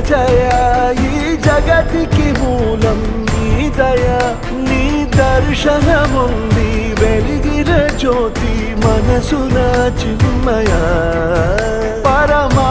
జయ ఈ జగతికి మూలం నీ దయ నీ దర్శనముంది వెలిగిన జ్యోతి మనసున చిన్మయ పరమా